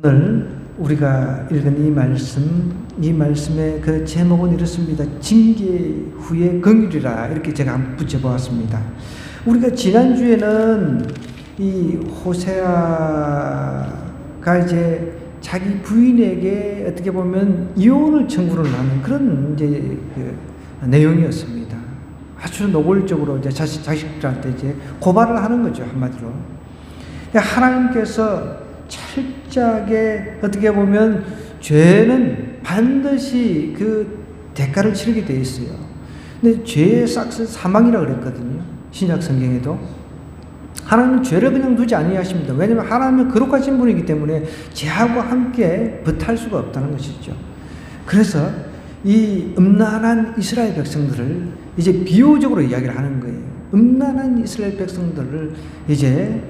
오늘 우리가 읽은 이 말씀의 그 제목은 이렇습니다. 징계 후의 긍휼이라, 이렇게 제가 한번 붙여보았습니다. 우리가 지난주에는 이 호세아가 이제 자기 부인에게 어떻게 보면 이혼을 청구를 하는 그런 이제 그 내용이었습니다. 아주 노골적으로 이제 자식들한테 이제 고발을 하는 거죠, 한마디로. 하나님께서 철저하게 어떻게 보면 죄는 반드시 그 대가를 치르게 돼 있어요. 근데 죄의 싹은 사망이라고 그랬거든요, 신약 성경에도. 하나님은 죄를 그냥 두지 아니하십니다. 왜냐하면 하나님은 거룩하신 분이기 때문에 죄하고 함께 벗할 수가 없다는 것이죠. 그래서 이 음란한 이스라엘 백성들을 이제 비유적으로 이야기를 하는 거예요. 음란한 이스라엘 백성들을 이제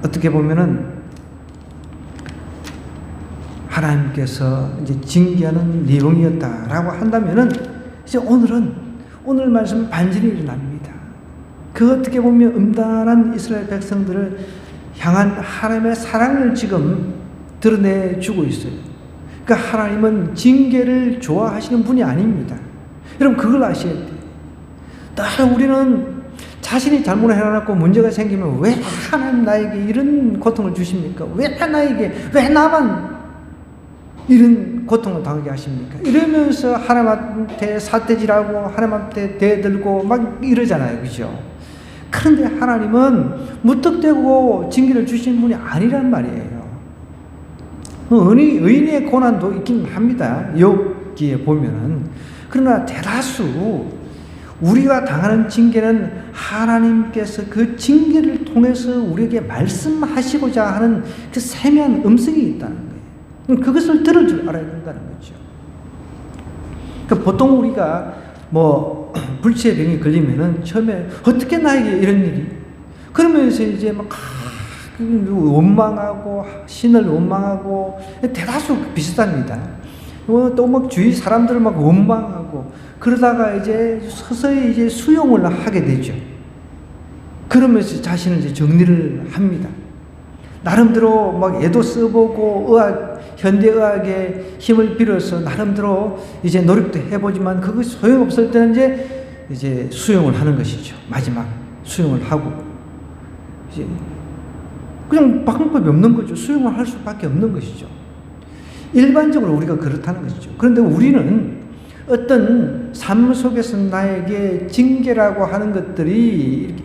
어떻게 보면은 하나님께서 이제 징계하는 내용이었다라고 한다면은 이제 오늘 말씀 반전이 일어납니다. 그 어떻게 보면 음란한 이스라엘 백성들을 향한 하나님의 사랑을 지금 드러내주고 있어요. 그러니까 하나님은 징계를 좋아하시는 분이 아닙니다. 여러분, 그걸 아셔야 돼요. 다른 우리는 자신이 잘못을 해놓고 문제가 생기면 왜 하나님 나에게 이런 고통을 주십니까? 왜 나만 이런 고통을 당하게 하십니까? 이러면서 하나님한테 삿대질하고 하나님한테 대들고 막 이러잖아요. 그죠? 그런데 하나님은 무턱대고 징계를 주시는 분이 아니란 말이에요. 의인의 고난도 있긴 합니다, 욥기에 보면은. 그러나 대다수 우리가 당하는 징계는 하나님께서 그 징계를 통해서 우리에게 말씀하시고자 하는 그 세미한 음성이 있다는 거예요. 그것을 들을 줄 알아야 된다는 거죠. 그러니까 보통 우리가 불치의 병이 걸리면은 처음에 어떻게 나에게 이런 일이? 그러면서 이제 막 원망하고 신을 원망하고 대다수 비슷합니다. 또 막 주위 사람들을 막 원망하고 그러다가 이제 서서히 이제 수용을 하게 되죠. 그러면서 자신을 이제 정리를 합니다. 나름대로 막 애도 써보고 현대의학의 힘을 빌어서 나름대로 이제 노력도 해보지만 그거 소용없을 때는 이제 수용을 하는 것이죠. 마지막 수용을 하고 이제 그냥 방법이 없는 거죠. 수용을 할 수밖에 없는 것이죠. 일반적으로 우리가 그렇다는 것이죠. 그런데 우리는 어떤 삶 속에서 나에게 징계라고 하는 것들이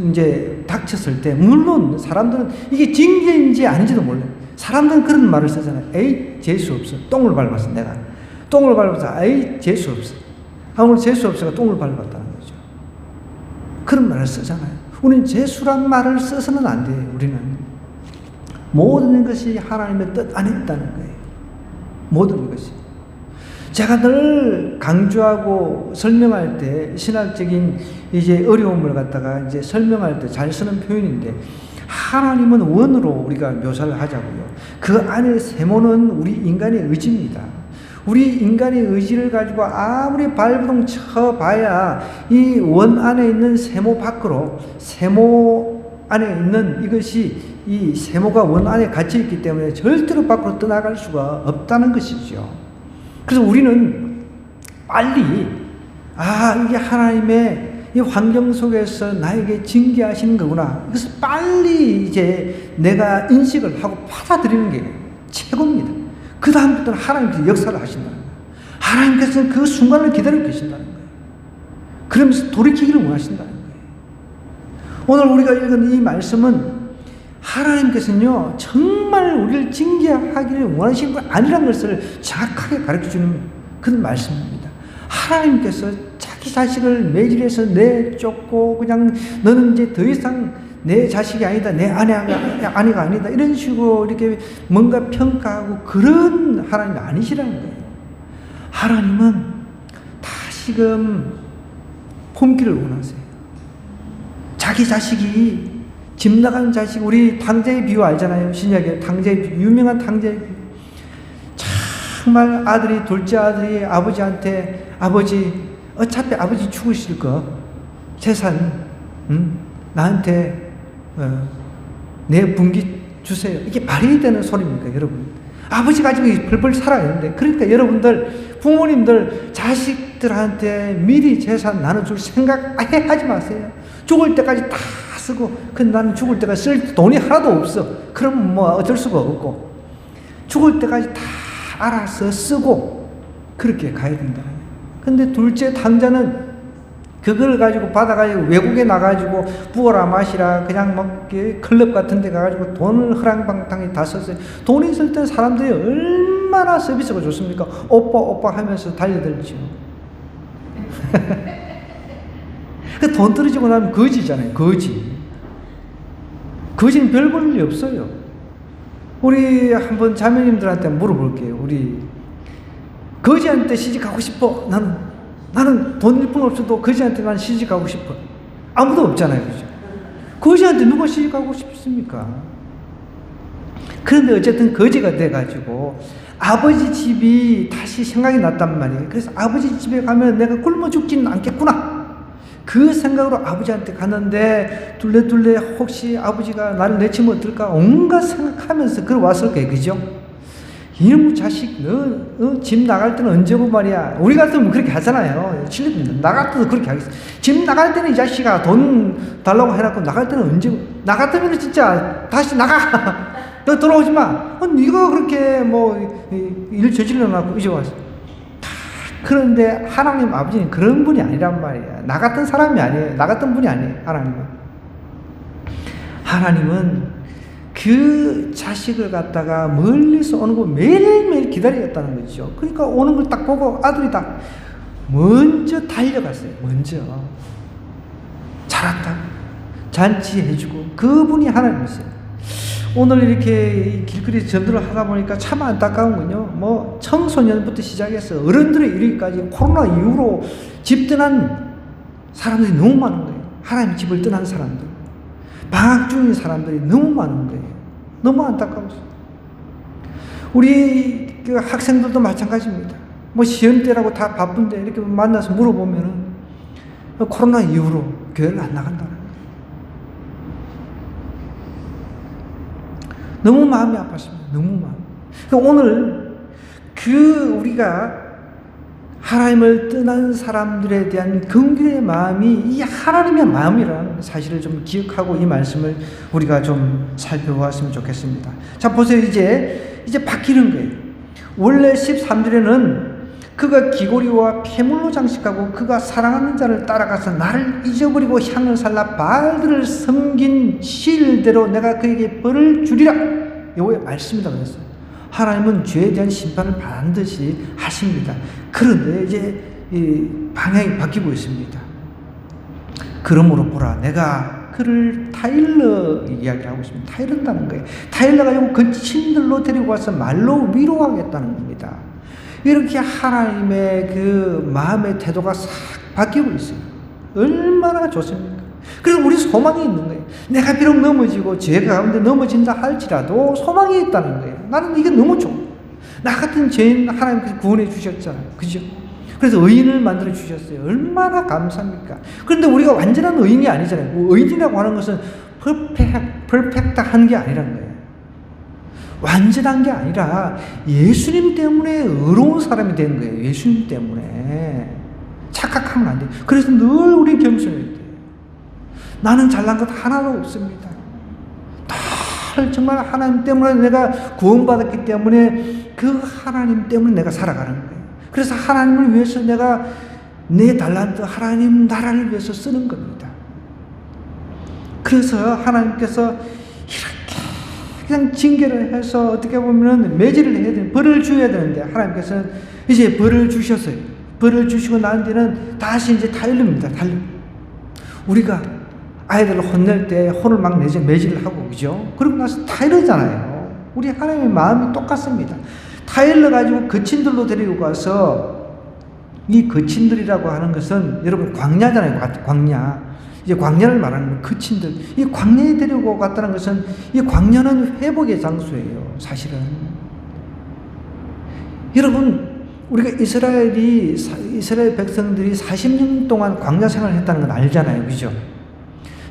이제 닥쳤을 때, 물론 사람들은 이게 징계인지 아닌지도 몰라요. 사람들은 그런 말을 쓰잖아요. 에이, 재수 없어. 똥을 밟았어, 내가. 똥을 밟아서, 에이, 재수 없어. 오늘 재수 없어가 똥을 밟았다는 거죠. 그런 말을 쓰잖아요. 우리는 재수란 말을 써서는 안 돼요, 우리는. 모든 것이 하나님의 뜻 안에 있다는 거예요. 모든 것이. 제가 늘 강조하고 설명할 때, 신학적인 이제 어려움을 갖다가 이제 설명할 때 잘 쓰는 표현인데, 하나님은 원으로 우리가 묘사를 하자고요. 그 안에 세모는 우리 인간의 의지입니다. 우리 인간의 의지를 가지고 아무리 발버둥 쳐봐야 이 원 안에 있는 세모 밖으로, 세모 안에 있는 이것이, 이 세모가 원 안에 갇혀 있기 때문에 절대로 밖으로 떠나갈 수가 없다는 것이죠. 그래서 우리는 빨리 이게 하나님의 이 환경 속에서 나에게 징계하시는 거구나, 그래서 빨리 이제 내가 인식을 하고 받아들이는 게 최고입니다. 그 다음부터는 하나님께서 역사를 하신다는 거예요. 하나님께서는 그 순간을 기다리고 계신다는 거예요. 그러면서 돌이키기를 원하신다는 거예요. 오늘 우리가 읽은 이 말씀은 하나님께서는요, 정말 우리를 징계하기를 원하시는 분 아니라는 것을 정확하게 가르쳐주는 그런 말씀입니다. 하나님께서 자기 자식을 매질해서 내쫓고 그냥 너는 이제 더 이상 내 자식이 아니다, 내 아내가 아니다, 이런 식으로 이렇게 뭔가 평가하고 그런 하나님이 아니시라는 거예요. 하나님은 다시금 홈기를 원하세요. 자기 자식이 집 나간 자식, 우리 탕자의 비유 알잖아요. 신약에 탕자의 비유, 유명한 탕자의 비유. 정말 둘째 아들이 아버지한테, 아버지, 어차피 아버지 죽으실 거, 재산, 나한테 내 분기 주세요. 이게 말이 되는 소리입니까, 여러분? 아버지 가지고 벌벌 살아야 되는데. 그러니까 여러분들, 부모님들, 자식들한테 미리 재산 나눠줄 생각 아예 하지 마세요. 죽을 때까지 다 쓰고, 근데 나는 죽을 때까지 쓸 돈이 하나도 없어. 그럼 뭐 어쩔 수가 없고. 죽을 때까지 다 알아서 쓰고, 그렇게 가야 된다. 근데 둘째 당자는 그걸 가지고 받아가지고 외국에 나가지고 부어라 마시라 그냥 막 클럽 같은 데 가가지고 돈을 허랑방탕히 다 썼어요. 돈이 있을 때 사람들이 얼마나 서비스가 좋습니까? 오빠 오빠 하면서 달려들죠. 그 돈 떨어지고 나면 거지잖아요. 거지는 별 볼 일 없어요. 우리 한번 자매님들한테 물어볼게요. 우리 거지한테 시집가고 싶어. 나는 돈 일푼 없어도 거지한테 난 시집가고 싶어. 아무도 없잖아요. 그죠? 거지한테 누가 시집가고 싶습니까? 그런데 어쨌든 거지가 돼가지고 아버지 집이 다시 생각이 났단 말이에요. 그래서 아버지 집에 가면 내가 굶어 죽지는 않겠구나. 그 생각으로 아버지한테 갔는데 둘레둘레 혹시 아버지가 나를 내치면 어떨까? 온갖 생각하면서 그걸 왔을 거예요. 그죠? 이놈의 자식, 너 집 나갈 때는 언제고 말이야. 우리 같으면 그렇게 하잖아요. 나갈 때도 그렇게 하겠어. 집 나갈 때는 이 자식아 돈 달라고 해놓고 나갈 때는 언제고. 나 같으면 진짜 다시 나가. 너 돌아오지 마. 네가 그렇게 일 저질러 놨고 이제 왔어. 그런데 하나님 아버지는 그런 분이 아니란 말이야. 나 같은 사람이 아니에요. 나 같은 분이 아니에요. 하나님은 그 자식을 갖다가 멀리서 오는 거 매일매일 기다리겠다는 거죠. 그러니까 오는 걸 딱 보고 아들이 다 먼저 달려갔어요. 먼저. 잘한다. 잔치해주고. 그분이 하나님이세요. 오늘 이렇게 길거리 전도를 하다 보니까 참 안타까운군요. 청소년부터 시작해서 어른들의 이르기까지 코로나 이후로 집 떠난 사람들이 너무 많은 거예요. 하나님 집을 떠난 사람들. 방학 중인 사람들이 너무 많은 거예요. 너무 안타까웠어요. 우리 그 학생들도 마찬가지입니다. 시험 때라고 다 바쁜데 이렇게 만나서 물어보면은 코로나 이후로 교회를 안 나간다는 거예요. 너무 마음이 아팠습니다. 너무 마음. 오늘 우리가 하나님을 떠난 사람들에 대한 긍휼의 마음이 이 하나님의 마음이라는 사실을 좀 기억하고 이 말씀을 우리가 좀 살펴보았으면 좋겠습니다. 자, 보세요. 이제 바뀌는 거예요. 원래 13절에는 그가 귀고리와 폐물로 장식하고 그가 사랑하는 자를 따라가서 나를 잊어버리고 향을 살라 바알들을 섬긴 시일대로 내가 그에게 벌을 주리라. 여호와의 말씀이다 그랬어요. 하나님은 죄에 대한 심판을 반드시 하십니다. 그런데 이제 이 방향이 바뀌고 있습니다. 그러므로 보라, 내가 그를 타일러 이야기를 하고 있습니다. 타일른다는 거예요. 타일러가 요 근친들로 데리고 와서 말로 위로하겠다는 겁니다. 이렇게 하나님의 그 마음의 태도가 싹 바뀌고 있어요. 얼마나 좋습니까? 그래서 우리 소망이 있는 거예요. 내가 비록 넘어지고 죄 가운데 넘어진다 할지라도 소망이 있다는 거예요. 나는 이게 너무 좋아. 나 같은 죄인 하나님께서 구원해 주셨잖아요. 그죠? 그래서 의인을 만들어 주셨어요. 얼마나 감사합니까? 그런데 우리가 완전한 의인이 아니잖아요. 의인이라고 하는 것은 퍼펙트한 게 아니라는 거예요. 완전한 게 아니라 예수님 때문에 의로운 사람이 된 거예요. 예수님 때문에. 착각하면 안 돼요. 그래서 늘 우리 겸손해야 돼요. 나는 잘난 것 하나도 없습니다. 정말 하나님 때문에 내가 구원받았기 때문에 그 하나님 때문에 내가 살아가는 거예요. 그래서 하나님을 위해서 내가 내 달란트 하나님 나라를 위해서 쓰는 겁니다. 그래서 하나님께서 이렇게 그냥 징계를 해서 어떻게 보면 매질을 해야 되는 벌을 줘야 되는데 하나님께서는 이제 벌을 주셨어요. 벌을 주시고 난 뒤는 다시 이제 타일릅니다. 우리가 아이들을 혼낼 때 혼을 막 내지 매질을 하고 그죠? 그러고 나서 타일러잖아요. 우리 하나님의 마음이 똑같습니다. 타일러 가지고 거친들로 데리고 가서 이 거친들이라고 하는 것은 여러분 광야잖아요. 광야. 이제 광야를 말하는 건 거친들. 이 광야에 데리고 갔다는 것은 이 광야는 회복의 장소예요. 사실은. 여러분 우리가 이스라엘 백성들이 40년 동안 광야 생활을 했다는 건 알잖아요. 그죠?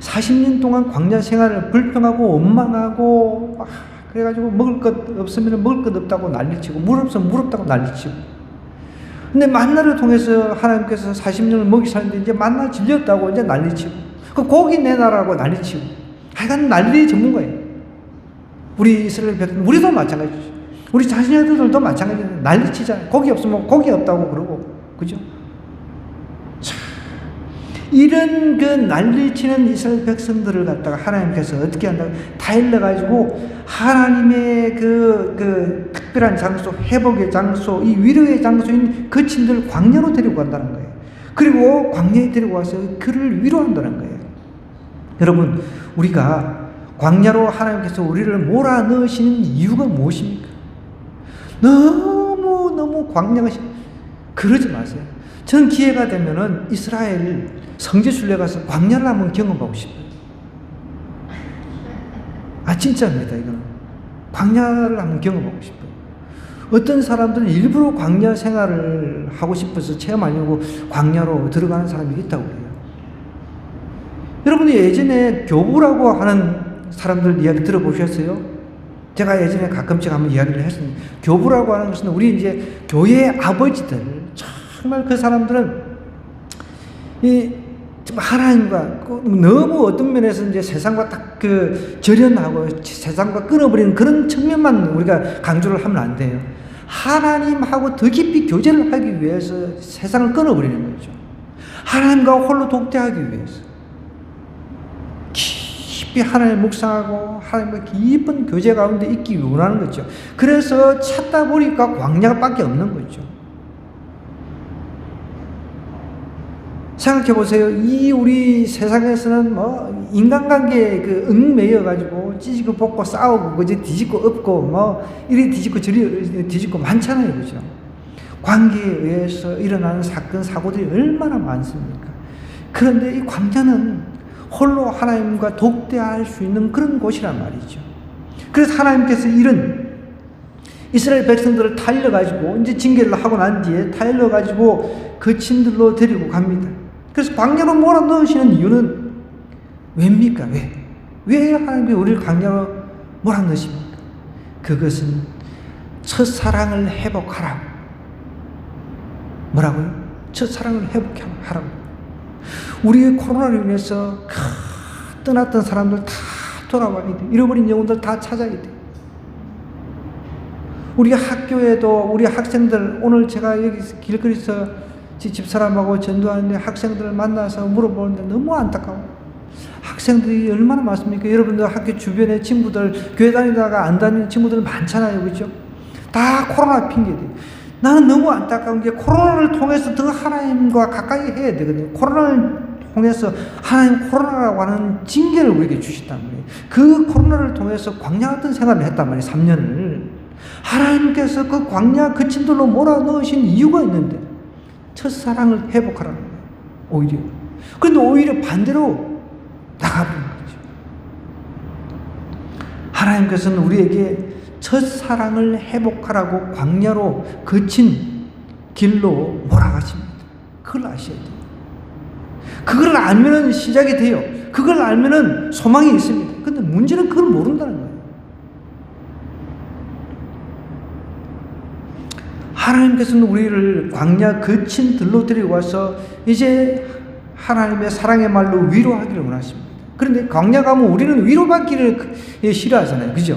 40년 동안 광야 생활을 불평하고 원망하고 막 그래가지고 먹을 것 없으면 먹을 것 없다고 난리치고 물 없으면 물 없다고 난리치고. 근데 만나를 통해서 하나님께서 40년을 먹이 사는데 이제 만나 질렸다고 이제 난리치고 그 고기 내놔라고 난리치고 하여간 난리 전문가예요. 우리 이스라엘 백성 우리도 마찬가지죠. 우리 자신들도 마찬가지예요. 난리치잖아요. 고기 없으면 고기 없다고 그러고 그죠? 이런 그 난리치는 이스라엘 백성들을 갖다가 하나님께서 어떻게 한다고 다 일러가지고 하나님의 그 특별한 장소, 회복의 장소, 이 위로의 장소인 거친들 광야로 데리고 간다는 거예요. 그리고 광야에 데리고 와서 그를 위로한다는 거예요. 여러분, 우리가 광야로 하나님께서 우리를 몰아넣으시는 이유가 무엇입니까? 너무 광야가 그러지 마세요. 저는 기회가 되면은 이스라엘 성지순례 가서 광야를 한번 경험하고 싶어요. 진짜입니다. 이거는 광야를 한번 경험하고 싶어요. 어떤 사람들은 일부러 광야 생활을 하고 싶어서 체험하려고 광야로 들어가는 사람이 있다고 해요. 여러분이 예전에 교부라고 하는 사람들 이야기 들어보셨어요? 제가 예전에 가끔씩 한번 이야기를 했습니다. 교부라고 하는 것은 우리 이제 교회의 아버지들, 정말 그 사람들은 하나님과 너무 어떤 면에서 이제 세상과 딱 그 절연하고 세상과 끊어버리는 그런 측면만 우리가 강조를 하면 안 돼요. 하나님하고 더 깊이 교제를 하기 위해서 세상을 끊어버리는 거죠. 하나님과 홀로 독대하기 위해서 깊이 하나님을 묵상하고 하나님과 깊은 교제 가운데 있기 원하는 거죠. 그래서 찾다 보니까 광야밖에 없는 거죠. 생각해 보세요. 이 우리 세상에서는 뭐 인간관계에 그 얽매여가지고 찢고 볶고 싸우고 그저 뒤집고 엎고 뭐 이리 뒤집고 저리 뒤집고 많잖아요, 그죠? 관계에 의해서 일어나는 사건 사고들이 얼마나 많습니까? 그런데 이 광야는 홀로 하나님과 독대할 수 있는 그런 곳이란 말이죠. 그래서 하나님께서 이런 이스라엘 백성들을 타일러가지고 이제 징계를 하고 난 뒤에 타일러가지고 거친들로 데리고 갑니다. 그래서 광야로 몰아넣으시는 이유는 왜입니까? 왜 하나님이 우리를 광야로 몰아넣으십니까? 그것은 첫사랑을 회복하라고. 뭐라고요? 첫사랑을 회복하라고. 우리의 코로나로 인해서 떠났던 사람들 다 돌아와야 돼. 잃어버린 영혼들 다 찾아야 돼. 우리 학교에도 우리 학생들, 오늘 제가 여기 길거리에서 집사람하고 전도하는데 학생들을 만나서 물어보는데 너무 안타까워. 학생들이 얼마나 많습니까? 여러분들 학교 주변에 친구들, 교회 다니다가 안 다니는 친구들 많잖아요. 그죠? 다 코로나 핑계대. 나는 너무 안타까운 게 코로나를 통해서 더 하나님과 가까이 해야 되거든요. 코로나를 통해서 하나님 코로나라고 하는 징계를 우리에게 주셨단 말이에요. 그 코로나를 통해서 광야 같은 생활을 했단 말이에요. 3년을. 하나님께서 그 광야 거친들로 몰아넣으신 이유가 있는데 첫사랑을 회복하라는 거예요. 오히려. 그런데 오히려 반대로 나가버린 거죠. 하나님께서는 우리에게 첫사랑을 회복하라고 광야로 거친 길로 몰아가십니다. 그걸 아셔야 돼요. 그걸 알면은 시작이 돼요. 그걸 알면은 소망이 있습니다. 근데 문제는 그걸 모른다는 거예요. 하나님께서는 우리를 광야 거친 들로 데리고 와서 이제 하나님의 사랑의 말로 위로하기를 원하십니다. 그런데 광야 가면 우리는 위로받기를 싫어하잖아요. 그죠?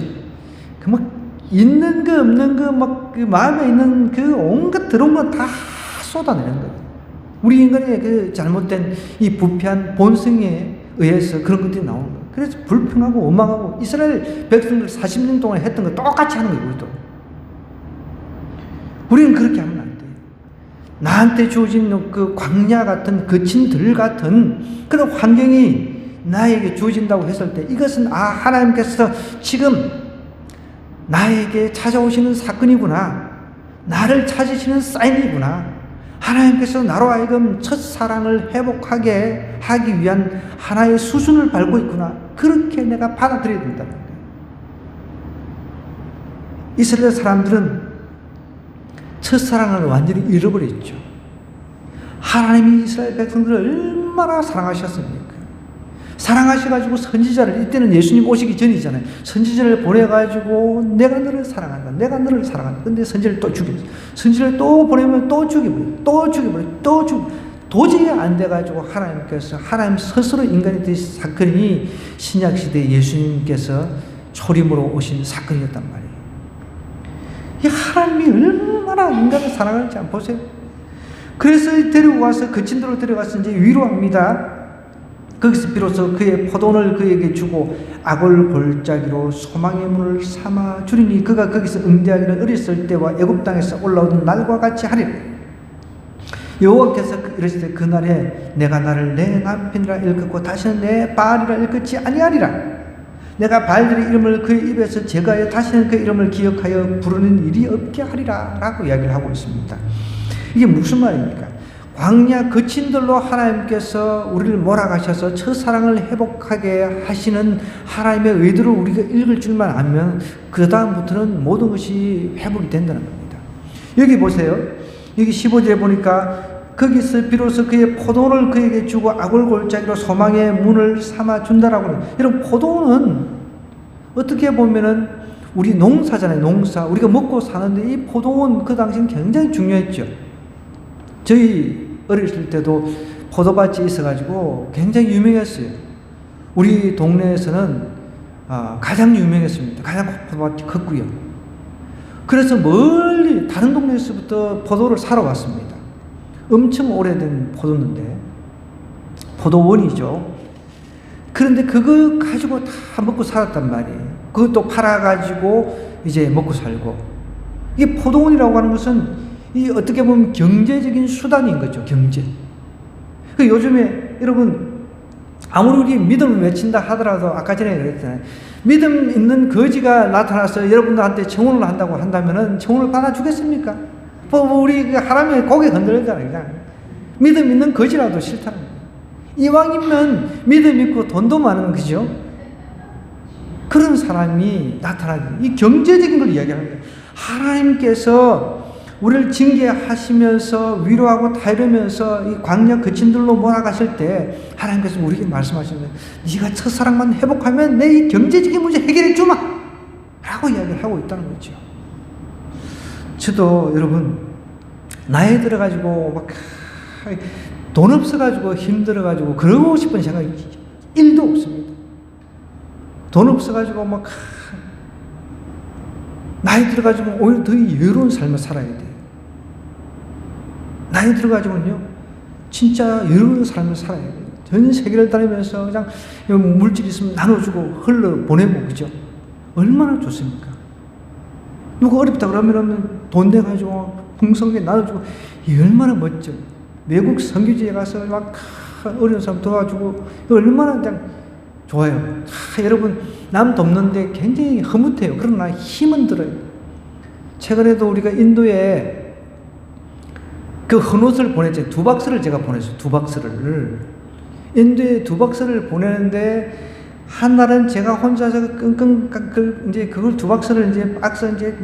그 막 있는 거 없는 거 막 그 마음에 있는 그 온갖 더러운 거 다 쏟아내는 거예요. 우리 인간의 그 잘못된 이 부패한 본성에 의해서 그런 것들이 나오는 거예요. 그래서 불평하고 원망하고 이스라엘 백성들 40년 동안 했던 거 똑같이 하는 거예요. 우리도. 우리는 그렇게 하면 안 돼요. 나한테 주어진 그 광야 같은 거친 들 같은 그런 환경이 나에게 주어진다고 했을 때 이것은 하나님께서 지금 나에게 찾아오시는 사건이구나. 나를 찾으시는 사인이구나. 하나님께서 나로 하여금 첫사랑을 회복하게 하기 위한 하나의 수순을 밟고 있구나. 그렇게 내가 받아들여야 된다는 거예요. 이스라엘 사람들은 첫사랑을 완전히 잃어버렸죠. 하나님이 이스라엘 백성들을 얼마나 사랑하셨습니까? 사랑하셔가지고 선지자를, 이때는 예수님 오시기 전이잖아요. 선지자를 보내가지고 내가 너를 사랑한다. 내가 너를 사랑한다. 근데 선지자를 또 죽였어요. 선지자를 또 보내면 또 죽여버려요. 또 죽여버려요. 또 죽여버려요. 도저히 안 돼가지고 하나님께서, 하나님 스스로 인간이 되신 사건이 신약시대 예수님께서 초림으로 오신 사건이었단 말이에요. 이 하나님이 얼마나 인간을 사랑하는지 한번 보세요. 그래서 데리고 가서 거친들로 데려가서 이제 위로합니다. 거기서 비로소 그의 포도원을 그에게 주고 악을 골짜기로 소망의 문을 삼아 주리니 그가 거기서 응대하기를 어렸을 때와 애굽 땅에서 올라오던 날과 같이 하리라. 여호와께서 이르시되 그날에 내가 나를 내 남편이라 일컫고 다시는 내 바알이라 일컫지 아니하리라. 내가 바알들의 이름을 그의 입에서 제거하여 다시는 그 이름을 기억하여 부르는 일이 없게 하리라 라고 이야기를 하고 있습니다. 이게 무슨 말입니까? 광야 거친들로 하나님께서 우리를 몰아가셔서 첫사랑을 회복하게 하시는 하나님의 의도를 우리가 읽을 줄만 알면 그 다음부터는 모든 것이 회복이 된다는 겁니다. 여기 보세요. 여기 15절에 보니까 거기서 비로소 그의 포도원을 그에게 주고 악을 골짜기로 소망의 문을 삼아 준다라고 해요. 여러분, 포도원은 어떻게 보면은 우리 농사잖아요. 농사. 우리가 먹고 사는데 이 포도원 그 당시는 굉장히 중요했죠. 저희 어렸을 때도 포도밭이 있어가지고 굉장히 유명했어요. 우리 동네에서는 가장 유명했습니다. 가장 포도밭이 컸고요. 그래서 멀리 다른 동네에서부터 포도를 사러 왔습니다. 엄청 오래된 포도인데, 포도원이죠. 그런데 그거 가지고 다 먹고 살았단 말이에요. 그것도 팔아가지고 이제 먹고 살고. 이게 포도원이라고 하는 것은 이 어떻게 보면 경제적인 수단인 거죠. 경제. 그 요즘에 여러분 아무리 우리 믿음을 외친다 하더라도 아까 전에 그랬잖아요. 믿음 있는 거지가 나타나서 여러분들한테 청혼을 한다고 한다면은 청혼을 받아주겠습니까? 우리 하람에 고개 흔들잖아요. 그냥 믿음 있는 거지라도 싫다는 거예요. 이왕이면 믿음 있고 돈도 많은 거죠. 그런 사람이 나타나죠. 이 경제적인 걸 이야기하는 거예요. 하나님께서 우리를 징계하시면서 위로하고 다이르면서 이 광야 거친들로 몰아가실 때 하나님께서 우리에게 말씀하시는 거예요. 네가 첫사랑만 회복하면 내 이 경제적인 문제 해결해 주마 라고 이야기를 하고 있다는 거죠. 저도 여러분 나이 들어가지고 막 돈 없어가지고 힘들어가지고 그러고 싶은 생각이 1도 없습니다. 돈 없어가지고 막 나이 들어가지고 오히려 더 여유로운 삶을 살아야 돼요. 나이 들어가지고는요, 진짜 여유로운 삶을 살아야 돼요. 전 세계를 다니면서 그냥 물질 있으면 나눠주고 흘러 보내고, 그죠? 얼마나 좋습니까? 누가 어렵다 그러면 돈 내가지고 풍성하게 나눠주고, 이 얼마나 멋져. 외국 선교지에 가서 막 어려운 사람 도와주고, 얼마나 그냥 좋아요. 여러분, 남 돕는데 굉장히 흐뭇해요. 그러나 힘은 들어요. 최근에도 우리가 인도에 그 헌옷을 보냈죠. 2박스를 제가 보냈어요. 2박스를. 인도에 2박스를 보내는데, 한 날은 제가 혼자서 끙끙, 이제 그걸 2박스를 이제 박스 이제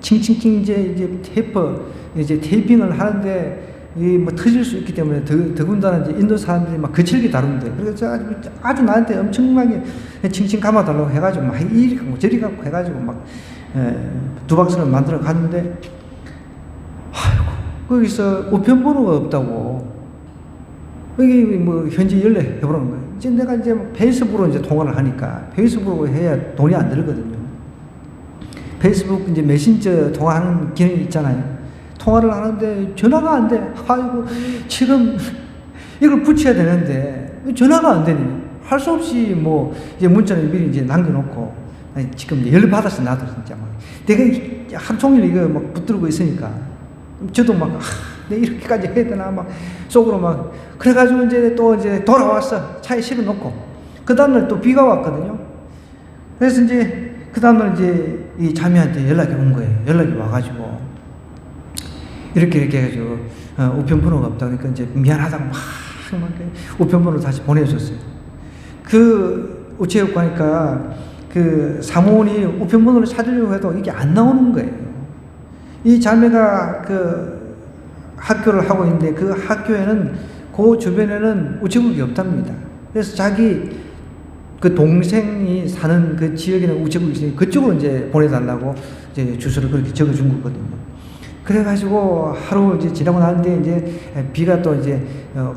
칭칭칭 이제 테이핑을 하는데, 이 뭐 터질 수 있기 때문에 더군다나 이제 인도 사람들이 막 거칠게 다룬대. 그래서 아주 나한테 엄청나게 칭칭 감아달라고 해가지고 막 이리 갖고 저리 갖고 해가지고 막 2박스를 만들어 갔는데, 아이고, 거기서 우편번호가 없다고. 여기 뭐 현지 연락 해보라는 거예요. 이제 내가 이제 페이스북으로 이제 통화를 하니까 페이스북으로 해야 돈이 안 들거든요. 페이스북 이제 메신저 통화하는 기능이 있잖아요. 통화를 하는데 전화가 안 돼. 아이고, 지금 이걸 붙여야 되는데 전화가 안 되니 할 수 없이 뭐 이제 문자를 미리 이제 남겨놓고, 아니, 지금 열받아서 나도 진짜 막 내가 하루 종일 이거 막 붙들고 있으니까 저도 막 내가 이렇게까지 해야 되나 막 속으로 막 그래가지고 이제 또 이제 돌아왔어. 차에 실어놓고 그 다음날 또 비가 왔거든요. 그래서 이제 그 다음날 이제 이 자매한테 연락이 온 거예요. 연락이 와가지고 이렇게 해가지고 우편번호가 없다 그러니까 이제 미안하다고 막 우편번호 다시 보내줬어요. 그 우체국 가니까 그 사무원이 우편번호를 찾으려고 해도 이게 안 나오는 거예요. 이 자매가 그 학교를 하고 있는데 그 학교에는 그 주변에는 우체국이 없답니다. 그래서 자기 그 동생이 사는 그 지역에는 우체국이 있으니 그쪽으로 이제 보내달라고 이제 주소를 그렇게 적어준 거거든요. 그래가지고 하루 이제 지나고 나는데 이제 비가 또 이제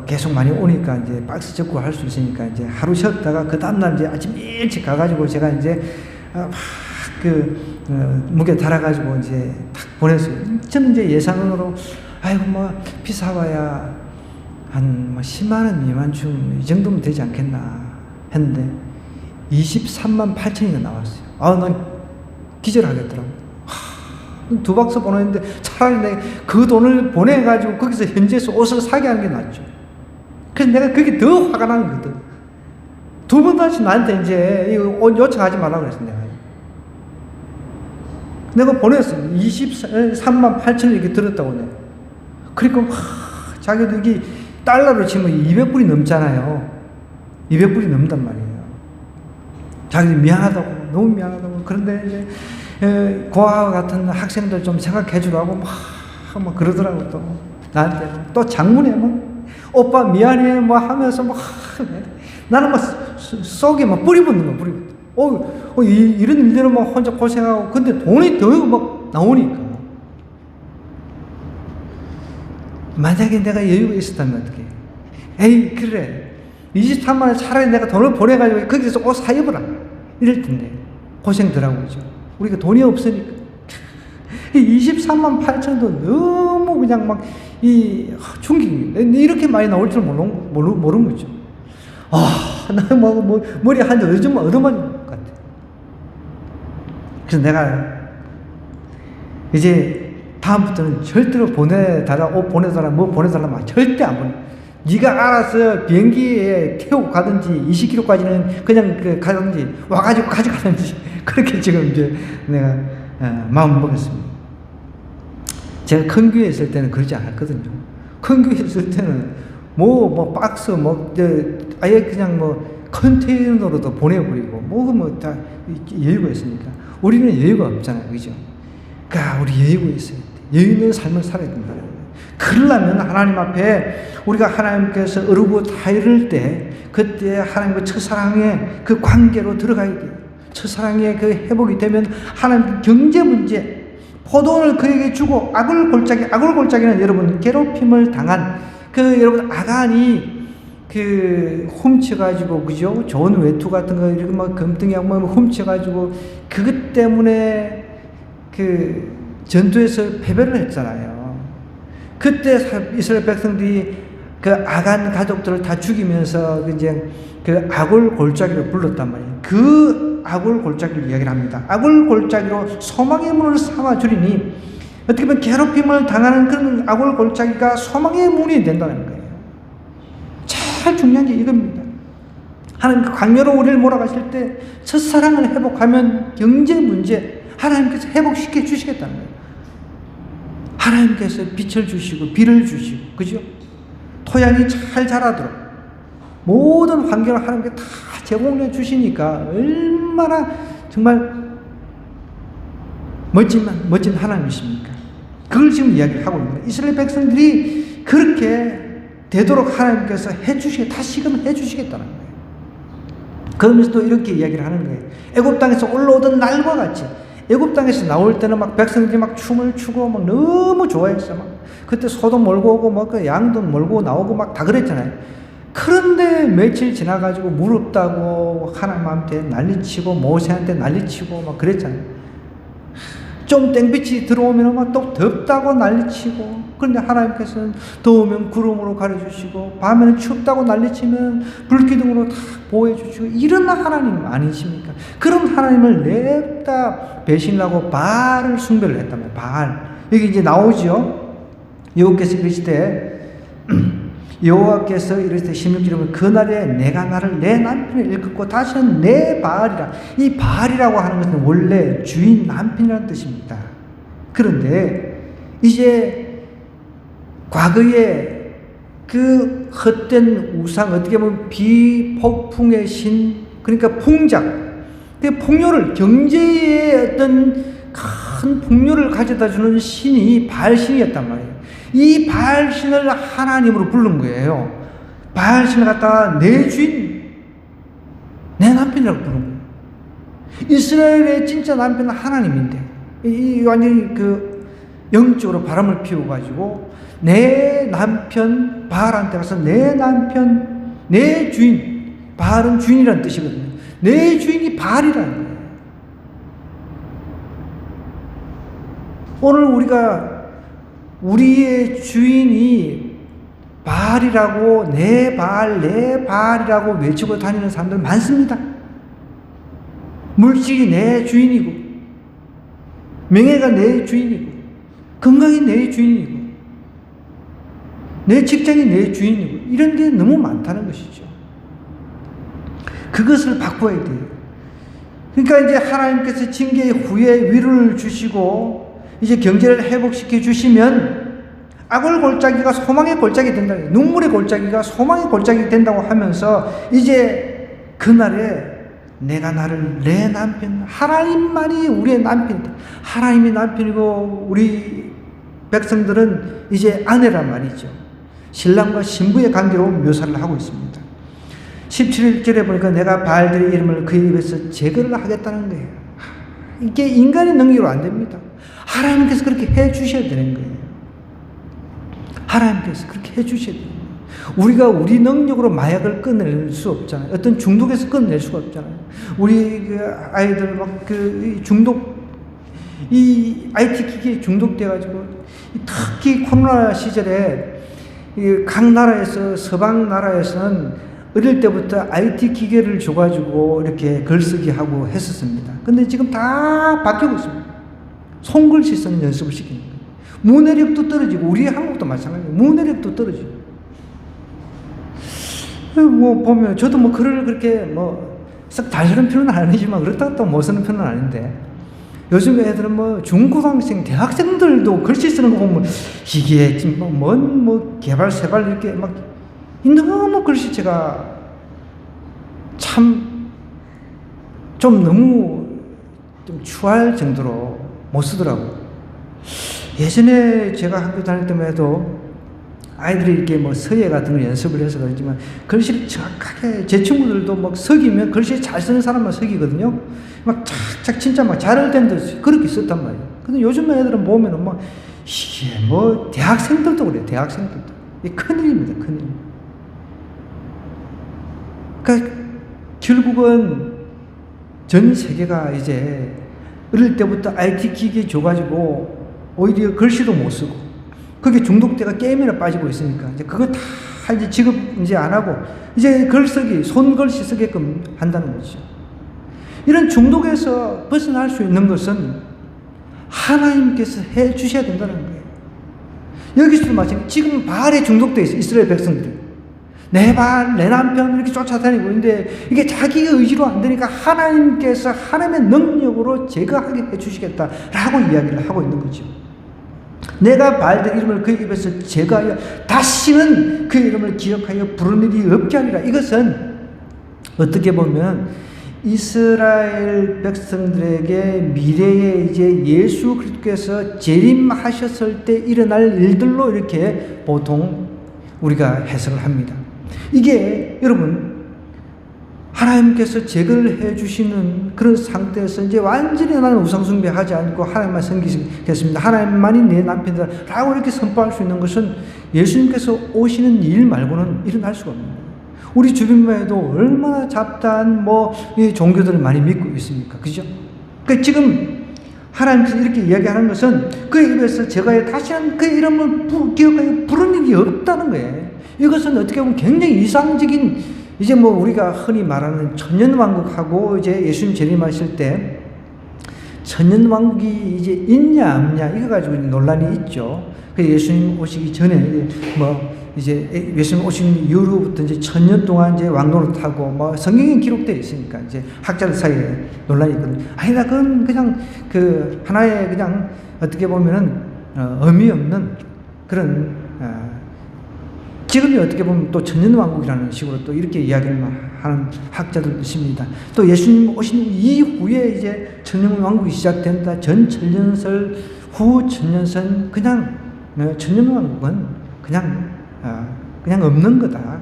계속 많이 오니까 이제 박스 접고 할 수 있으니까 이제 하루 쉬었다가 그 다음날 이제 아침 일찍 가가지고 제가 이제 무게 달아가지고 이제 탁 보냈어요. 저는 이제 예상으로 아이고 뭐 비싸봐야 한 10만 원 미만쯤 이 정도면 되지 않겠나 했는데 23만 8천이나 나왔어요. 난 기절하겠더라고요. 두 박스 보냈는데 차라리 내가 그 돈을 보내가지고 거기서 현지에서 옷을 사게 하는 게 낫죠. 그래서 내가 그게 더 화가 나는 거거든. 두 번 다시 나한테 이제 이거 옷 요청하지 말라고 그랬어, 내가 보냈어. 23만 8천 이렇게 들었다고 내가. 그러니까 자기도 이게 달러로 치면 200불이 넘잖아요. 200불이 넘단 말이에요. 자기도 미안하다고, 너무 미안하다고. 그런데 이제 고아와 같은 학생들 좀 생각해 주라고 막 그러더라고. 또 나한테 또 장문에 오빠 미안해 하면서 나는 속에 뿌리 붙는 거, 뿌리 붙는. 이런 일들은 혼자 고생하고, 근데 돈이 더 나오니까. 만약에 내가 여유가 있었다면 어떡해. 에이, 그래. 23만 원 차라리 내가 돈을 보내가지고 거기서 옷 사 입어라. 이럴 텐데. 고생 덜 하고 있죠. 우리가 돈이 없으니까. 23만 8천도 너무 그냥 충격이. 이렇게 많이 나올 줄 모르는 거죠. 나 머리 한 대 얻어맞은 것 같아. 그래서 내가 이제 다음부터는 절대로 옷 보내달라, 보내달라, 절대 안 보내. 네가 알아서 비행기에 태우고 가든지 20km까지는 그냥 가든지 와가지고 가져가든지 그렇게 지금 이제 내가 마음 먹었습니다. 제가 큰 교회에 있을 때는 그러지 않았거든요. 큰 교회에 있을 때는 박스 아예 그냥 컨테이너로도 보내버리고 다 여유가 있으니까. 우리는 여유가 없잖아요, 그죠? 그러니까 우리 여유가 있어야 돼. 여유 있는 삶을 살아야 된다. 그러려면 하나님 앞에 우리가 하나님께서 어르고 다 이럴 때 그때 하나님과 첫사랑의 그 관계로 들어가야 돼요. 첫사랑의 그 회복이 되면 하나님 경제 문제, 포도원을 그에게 주고 아굴골짜기는 여러분 괴롭힘을 당한 여러분 아간이 훔쳐가지고, 그죠? 좋은 외투 같은 거 이렇게 금등이하고 훔쳐가지고 그것 때문에 전투에서 패배를 했잖아요. 그때 이스라엘 백성들이 아간 가족들을 다 죽이면서 이제 아굴 골짜기를 불렀단 말이에요. 그 아굴 골짜기를 이야기를 합니다. 아굴 골짜기로 소망의 문을 삼아 주리니, 어떻게 보면 괴롭힘을 당하는 그런 아굴 골짜기가 소망의 문이 된다는 거예요. 제일 중요한 게 이겁니다. 하나님 광야로 우리를 몰아가실 때 첫사랑을 회복하면 경제 문제 하나님께서 회복시켜 주시겠다는 거예요. 하나님께서 빛을 주시고 비를 주시고, 그죠? 토양이 잘 자라도록 모든 환경을 하나님께 다 제공해 주시니까 얼마나 정말 멋진 하나님이십니까? 그걸 지금 이야기하고 있는 거예요. 이스라엘 백성들이 그렇게 되도록 하나님께서 다시금 해주시겠다는 거예요. 그러면서 또 이렇게 이야기를 하는 거예요. 애굽 땅에서 올라오던 날과 같이, 애굽 땅에서 나올 때는 백성들이 춤을 추고 너무 좋아했어. 그때 소도 몰고 오고 양도 몰고 나오고 다 그랬잖아요. 그런데 며칠 지나가지고 물 없다고 하나님한테 난리치고 모세한테 난리치고 그랬잖아요. 좀 땡빛이 들어오면 또 덥다고 난리치고, 그런데 하나님께서는 더우면 구름으로 가려주시고, 밤에는 춥다고 난리치면 불기둥으로 다 보호해주시고, 이런 하나님 아니십니까? 그런 하나님을 냅다 배신하고 바알을 숭배를 했단 말이에요. 바알. 여기 이제 나오죠. 여호와께서 이르시되 16절에 보면 그날에 내가 나를 내 남편을 일컫고 다시는 내 바알이라. 이 바알이라고 하는 것은 원래 주인 남편이라는 뜻입니다. 그런데 이제 과거에 그 헛된 우상, 어떻게 보면 비폭풍의 신, 그러니까 풍작, 그 풍요를, 경제의 어떤 큰 풍요를 가져다 주는 신이 바알신이었단 말이에요. 이 바알신을 하나님으로 부른 거예요. 바알신을 갖다가 내 주인, 내 남편이라고 부르는 거예요. 이스라엘의 진짜 남편은 하나님인데, 이 완전히 그 영적으로 바람을 피워가지고, 내 남편 바알한테 가서 내 남편, 내 주인, 바알은 주인이라는 뜻이거든요. 내 주인이 바알이라는 거예요. 오늘 우리가 우리의 주인이 바알이라고 내 바알이라고 외치고 다니는 사람들 많습니다. 물질이 내 주인이고, 명예가 내 주인이고, 건강이 내 주인이고, 내 직장이 내 주인이고, 이런 게 너무 많다는 것이죠. 그것을 바꿔야 돼요. 그러니까 이제 하나님께서 징계 후에 위로를 주시고 이제 경제를 회복시켜 주시면 악을 골짜기가 소망의 골짜기 된다. 눈물의 골짜기가 소망의 골짜기 된다고 하면서 이제 그날에 내가 나를 내 남편, 하나님만이 우리의 남편이다. 하나님이 남편이고 우리 백성들은 이제 아내란 말이죠. 신랑과 신부의 관계로 묘사를 하고 있습니다. 17절에 보니까 내가 바알들의 이름을 그의 입에서 제거를 하겠다는 거예요. 이게 인간의 능력으로 안 됩니다. 하나님께서 그렇게 해 주셔야 되는 거예요. 하나님께서 그렇게 해 주셔야 돼요. 우리가 우리 능력으로 마약을 끊어낼 수 없잖아요. 어떤 중독에서 끊어낼 수가 없잖아요. 우리 그 아이들 막 그 중독, 이 IT 기기에 중독돼가지고 특히 코로나 시절에 각 나라에서, 서방 나라에서는 어릴 때부터 IT 기계를 줘가지고 이렇게 글쓰기 하고 했었습니다. 근데 지금 다 바뀌고 있습니다. 손글씨 쓰는 연습을 시키는 거예요. 문해력도 떨어지고, 우리 한국도 마찬가지예요. 문해력도 떨어지고. 뭐 보면 저도 뭐 글을 그렇게 뭐 썩 잘 쓰는 편은 아니지만 그렇다고 또 못 쓰는 편은 아닌데, 요즘 애들은 뭐 중고등학생, 대학생들도 글씨 쓰는 거 보면 이게 뭐 개발 세발 이렇게 막 너무 글씨체가 참 좀 너무 좀 추할 정도로 못 쓰더라고요. 예전에 제가 학교 다닐 때만 해도 아이들이 이렇게 뭐 서예 같은 걸 연습을 해서 그렇지만 글씨를 정확하게, 제 친구들도 막 석이면 글씨 잘 쓰는 사람만 석이거든요. 막 착착 진짜 막 잘 된 듯이 그렇게 썼단 말이에요. 근데 요즘 애들은 보면은 막 이게 뭐 대학생들도 그래요. 대학생들도. 이게 큰일입니다. 큰일. 그러니까 결국은 전 세계가 이제 어릴 때부터 IT 기기 줘가지고 오히려 글씨도 못 쓰고, 그게 중독돼가 게임이나 빠지고 있으니까 이제 그거 다 이제 지급 이제 안 하고 이제 글쓰기, 손글씨 쓰게끔 한다는 거죠. 이런 중독에서 벗어날 수 있는 것은 하나님께서 해 주셔야 된다는 거예요. 여기서도 마찬가지. 지금 바알에 중독돼 있어요. 이스라엘 백성들이. 내 바알, 내 남편 이렇게 쫓아다니고 있는데 이게 자기의 의지로 안 되니까 하나님께서 하나님의 능력으로 제거하게 해 주시겠다라고 이야기를 하고 있는 거죠. 내가 바알들 이름을 그의 입에서 제거하여 다시는 그의 이름을 기억하여 부르는 일이 없게 하리라. 이것은 어떻게 보면 이스라엘 백성들에게 미래에 이제 예수 그리스도께서 재림하셨을 때 일어날 일들로 이렇게 보통 우리가 해석을 합니다. 이게 여러분 하나님께서 제거를 해주시는 그런 상태에서 이제 완전히 나는 우상숭배하지 않고 하나님만 섬기겠습니다. 하나님만이 내 남편이다 라고 이렇게 선포할 수 있는 것은 예수님께서 오시는 일 말고는 일어날 수가 없는 거예요. 우리 주변만 해도 얼마나 잡다한 뭐 종교들을 많이 믿고 있습니까? 그죠? 그러니까 지금 하나님께서 이렇게 이야기하는 것은 그의 입에서 제가 다시는 그의 이름을 기억하여 부르는 일이 없다는 거예요. 이것은 어떻게 보면 굉장히 이상적인, 이제 뭐 우리가 흔히 말하는 천년왕국하고 이제 예수님 재림하실 때 천년왕국이 이제 있냐 없냐 이거 가지고 논란이 있죠. 그 예수님 오시기 전에 뭐 이제 예수님 오신 이후로부터 이제 1000년 동안 이제 왕노릇 하고 뭐 성경에 기록되어 있으니까 이제 학자들 사이에 논란이 있거든요. 아니다, 그건 그냥 그 하나의 그냥 어떻게 보면은 의미 없는 그런 지금이 어떻게 보면 또 천년왕국이라는 식으로 또 이렇게 이야기를 하는 학자들도 있습니다. 또 예수님 오신 이후에 이제 천년왕국이 시작된다. 전 천년설, 후 천년선, 그냥 천년왕국은 그냥 없는 거다.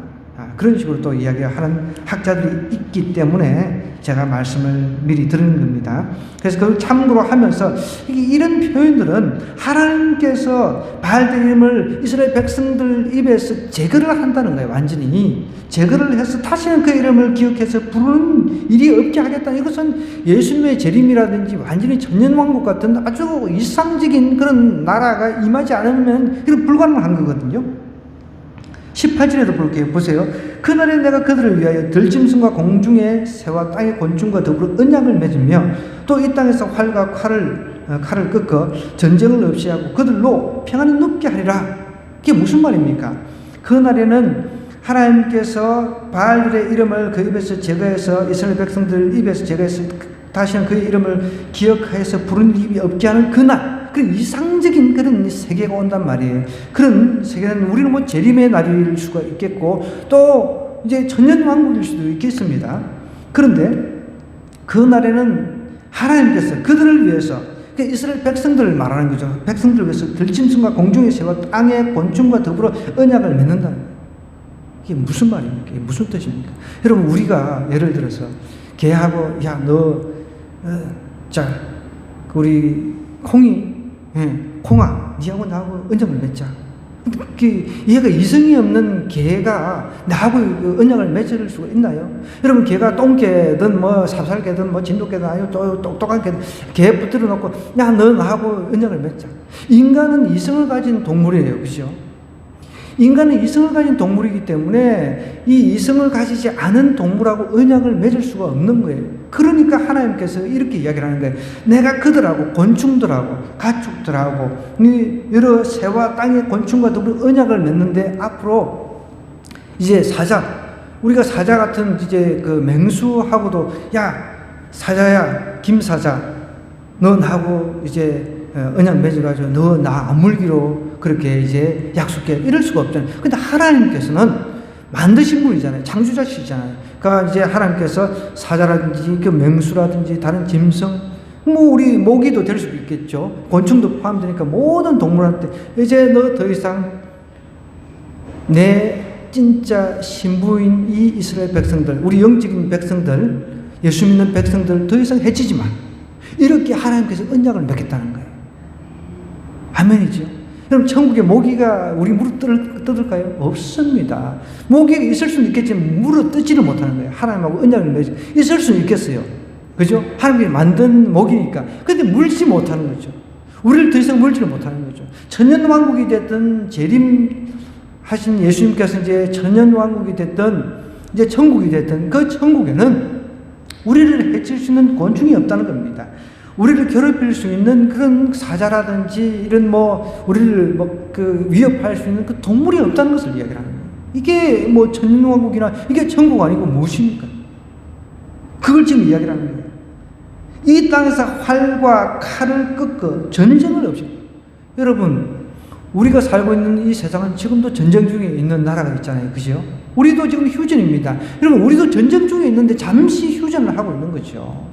그런 식으로 또 이야기하는 학자들이 있기 때문에 제가 말씀을 미리 드리는 겁니다. 그래서 그걸 참고로 하면서 이런 표현들은 하나님께서 바알드림을 이스라엘 백성들 입에서 제거를 한다는 거예요. 완전히 제거를 해서 다시는 그 이름을 기억해서 부르는 일이 없게 하겠다. 이것은 예수님의 재림이라든지 완전히 천년왕국 같은 아주 이상적인 그런 나라가 임하지 않으면 이건 불가능한 거거든요. 18절에도 볼게요. 보세요. 그날에 내가 그들을 위하여 들짐승과 공중의 새와 땅의 곤충과 더불어 언약을 맺으며 또 이 땅에서 활과 칼을 꺾어 전쟁을 없이 하고 그들로 평안히 눕게 하리라. 이게 무슨 말입니까? 그날에는 하나님께서 바알들의 이름을 그 입에서 제거해서 이스라엘 백성들 입에서 제거해서 다시는 그의 이름을 기억해서 부르는 입이 없게 하는 그날, 그 이상적인 그런 세계가 온단 말이에요. 그런 세계는 우리는 뭐 재림의 날일 수가 있겠고 또 이제 천년왕국일 수도 있겠습니다. 그런데 그 날에는 하나님께서 그들을 위해서 이스라엘 백성들을 말하는 거죠. 백성들을 위해서 들짐승과 공중의 새와 땅의 곤충과 더불어 언약을 맺는다는 거예요. 이게 무슨 말입니까? 이게 무슨 뜻입니까? 여러분, 우리가 예를 들어서 걔하고 야 너 자 우리 콩이 콩아 니하고 나하고 언약을 맺자. 얘가 이성이 없는 개가 나하고 언약을 맺을 수가 있나요? 여러분, 개가 똥개든 뭐 삽살개든 뭐 진돗개든 아니면 또 똑똑한 개 붙들어 놓고 야 너 나하고 언약을 맺자. 인간은 이성을 가진 동물이에요. 그죠? 인간은 이성을 가진 동물이기 때문에 이 이성을 가지지 않은 동물하고 언약을 맺을 수가 없는 거예요. 그러니까 하나님께서 이렇게 이야기를 하는 거예요. 내가 그들하고 곤충들하고 가축들하고 여러 새와 땅의 곤충과 더불어 언약을 맺는데 앞으로 이제 우리가 사자 같은 이제 그 맹수하고도 야 사자야 김사자 너 나하고 이제 언약 맺어가지고 너 나 안 물기로 그렇게 이제 약속해. 이럴 수가 없잖아요. 근데 하나님께서는 만드신 분이잖아요. 창조자시잖아요. 그러니까 이제 하나님께서 사자라든지 그 맹수라든지 다른 짐승, 뭐 우리 모기도 될 수도 있겠죠. 곤충도 포함되니까 모든 동물한테 이제 너 더 이상 내 진짜 신부인 이 이스라엘 백성들, 우리 영적인 백성들, 예수 믿는 백성들 더 이상 해치지 마. 이렇게 하나님께서 언약을 맺겠다는 거예요. 아멘이죠. 그럼 천국에 모기가 우리 무릎 뜯을까요? 없습니다. 모기가 있을 수는 있겠지만 무릎 뜯지를 못하는 거예요. 하나님하고 언약을 맺어. 있을 수는 있겠어요. 그죠? 하나님이 만든 모기니까. 근데 물지 못하는 거죠. 우리를 더 이상 물지를 못하는 거죠. 천년왕국이 됐든 재림하신 예수님께서 이제 천년왕국이 됐든 이제 천국이 됐든 그 천국에는 우리를 해칠 수 있는 곤충이 없다는 겁니다. 우리를 괴롭힐 수 있는 그런 사자라든지 이런 뭐 우리를 뭐 그 위협할 수 있는 그 동물이 없다는 것을 이야기를 하는 거예요. 이게 뭐 천년왕국이나 이게 천국 아니고 무엇입니까? 그걸 지금 이야기를 하는 거예요. 이 땅에서 활과 칼을 꺾어 전쟁을 없이. 여러분, 우리가 살고 있는 이 세상은 지금도 전쟁 중에 있는 나라가 있잖아요. 그죠? 우리도 지금 휴전입니다. 여러분, 우리도 전쟁 중에 있는데 잠시 휴전을 하고 있는 거죠.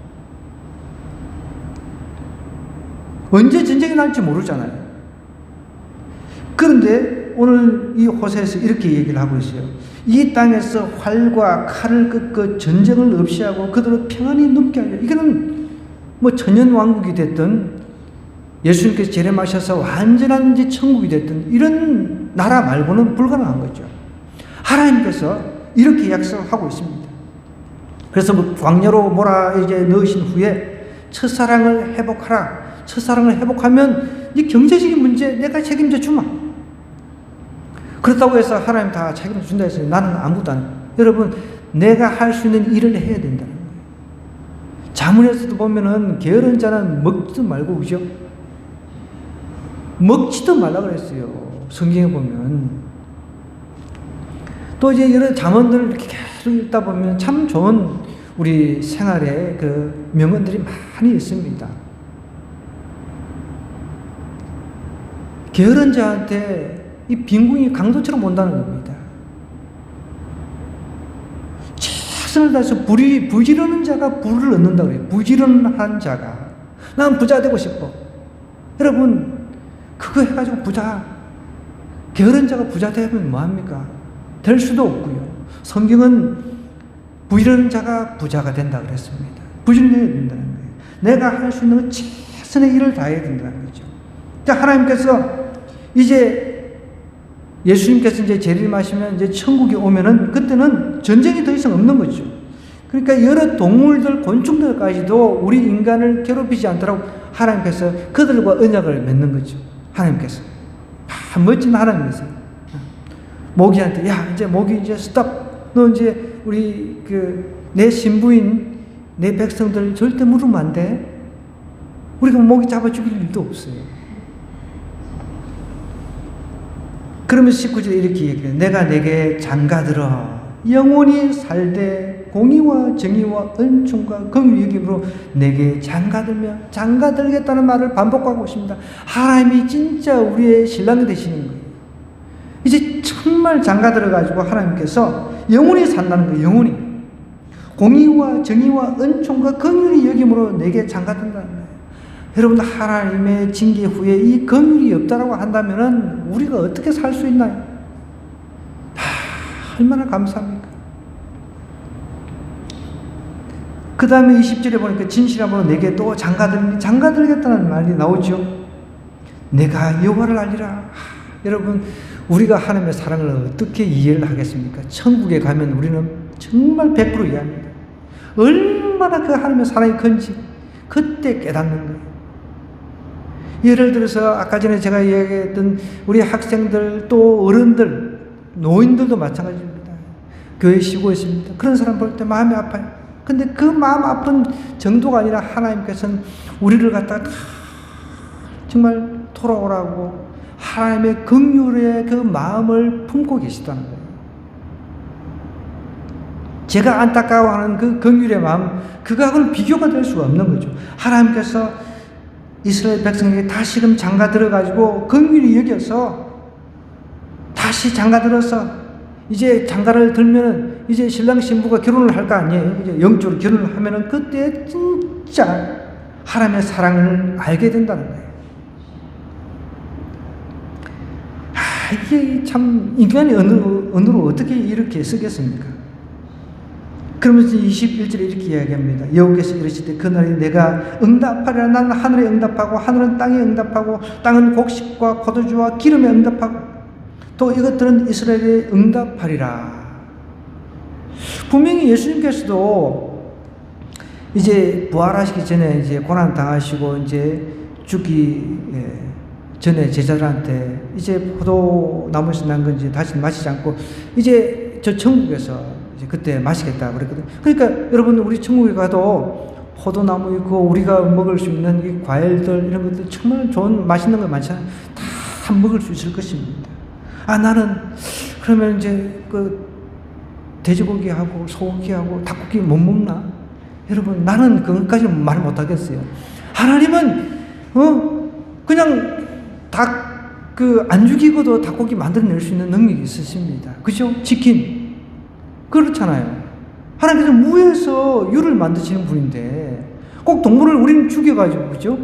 언제 전쟁이 날지 모르잖아요. 그런데 오늘 이 호세에서 이렇게 얘기를 하고 있어요. 이 땅에서 활과 칼을 꺾어 전쟁을 없이 하고 그들을 평안히 눕게 하려. 이거는 뭐 천년왕국이 됐든 예수님께서 재림하셔서 완전한 이제 천국이 됐든 이런 나라 말고는 불가능한 거죠. 하나님께서 이렇게 약속하고 있습니다. 그래서 뭐 광야로 몰아 이제 넣으신 후에 첫사랑을 회복하라. 첫사랑을 회복하면 이 경제적인 문제 내가 책임져 주마. 그렇다고 해서 하나님 다 책임져 준다 해서 나는 아무것도 안 해. 여러분, 내가 할 수 있는 일을 해야 된다는 거예요. 자문에서도 보면은 게으른 자는 먹지도 말고, 그죠? 먹지도 말라 그랬어요. 성경에 보면. 또 이제 이런 자문들을 이렇게 계속 읽다 보면 참 좋은 우리 생활에 그 명언들이 많이 있습니다. 게으른 자한테 이 빈궁이 강도처럼 온다는 겁니다. 최선을 다해서 부지런한 자가 부를 얻는다고 그래요. 부지런한 자가. 난 부자 되고 싶어. 여러분, 그거 해가지고 게으른 자가 부자 되면 뭐합니까? 될 수도 없고요. 성경은 부지런한 자가 부자가 된다 그랬습니다. 부지런해야 된다는 거예요. 내가 할 수 있는 최선의 일을 다해야 된다는 거죠. 하나님께서 이제 예수님께서 이제 재림하시면 이제 천국에 오면은 그때는 전쟁이 더 이상 없는 거죠. 그러니까 여러 동물들, 곤충들까지도 우리 인간을 괴롭히지 않도록 하나님께서 그들과 언약을 맺는 거죠. 하나님께서. 멋진 하나님이세요. 모기한테, 야, 이제 모기 이제 스톱. 너 이제 우리 내 신부인 내 백성들 절대 물으면 안 돼. 우리가 모기 잡아 죽일 일도 없어요. 그러면서 19절에 이렇게 얘기해요. 내가 내게 장가들어 영원히 살되 공의와 정의와 은총과 긍휼 여김으로 내게 장가들겠다는 말을 반복하고 있습니다. 하나님이 진짜 우리의 신랑이 되시는 거예요. 이제 정말 장가들어가지고 하나님께서 영원히 산다는 거예요. 영원히. 공의와 정의와 은총과 긍휼이 여김으로 내게 장가든다는 거예요. 여러분들 하나님의 징계 후에 이 긍휼이 없다라고 한다면은 우리가 어떻게 살 수 있나요? 얼마나 감사합니까? 그 다음에 20절에 보니까 진실함으로 내게 또 장가들겠다는 말이 나오죠. 내가 여호와를 알리라. 여러분, 우리가 하나님의 사랑을 어떻게 이해를 하겠습니까? 천국에 가면 우리는 정말 100% 이해합니다. 얼마나 그 하나님의 사랑이 큰지 그때 깨닫는 거예요. 예를 들어서 아까 전에 제가 이야기했던 우리 학생들 또 어른들 노인들도 마찬가지입니다. 교회 쉬고 있습니다. 그런 사람 볼 때 마음이 아파요. 근데 그 마음 아픈 정도가 아니라 하나님께서는 우리를 갖다가 정말 돌아오라고 하나님의 긍휼의 그 마음을 품고 계시다는 거예요. 제가 안타까워하는 그 긍휼의 마음, 그거하고는 비교가 될 수가 없는 거죠. 하나님께서 이스라엘 백성에게 다시금 장가 들어가지고 긍휼히 여겨서 다시 장가 들어서 이제 장가를 들면은 이제 신랑 신부가 결혼을 할 거 아니에요. 이제 영적으로 결혼을 하면은 그때 진짜 하나님의 사랑을 알게 된다는 거예요. 이게 참 인간의 언어로 어떻게 이렇게 쓰겠습니까? 그러면서 21절에 이렇게 이야기합니다. 여호와께서 이르시되 그날에 내가 응답하리라. 나는 하늘에 응답하고 하늘은 땅에 응답하고 땅은 곡식과 포도주와 기름에 응답하고 또 이것들은 이스라엘에 응답하리라. 분명히 예수님께서도 이제 부활하시기 전에 이제 고난 당하시고 이제 죽기 전에 제자들한테 이제 포도나무에서 난 건 이제 다시 마시지 않고 이제 저 천국에서 이제 그때 마시겠다 그랬거든요. 그러니까 여러분, 우리 천국에 가도 포도나무 있고 우리가 먹을 수 있는 이 과일들 이런 것들 정말 좋은 맛있는 거 많잖아요. 다 먹을 수 있을 것입니다. 나는 그러면 이제 돼지고기하고 소고기하고 닭고기 못 먹나? 여러분, 나는 그것까지는 말 못 하겠어요. 하나님은 그냥 안 죽이고도 닭고기 만들어낼 수 있는 능력이 있으십니다. 그죠? 치킨. 그렇잖아요. 하나님께서 무에서 유를 만드시는 분인데 꼭 동물을 우리는 죽여가지고, 그죠?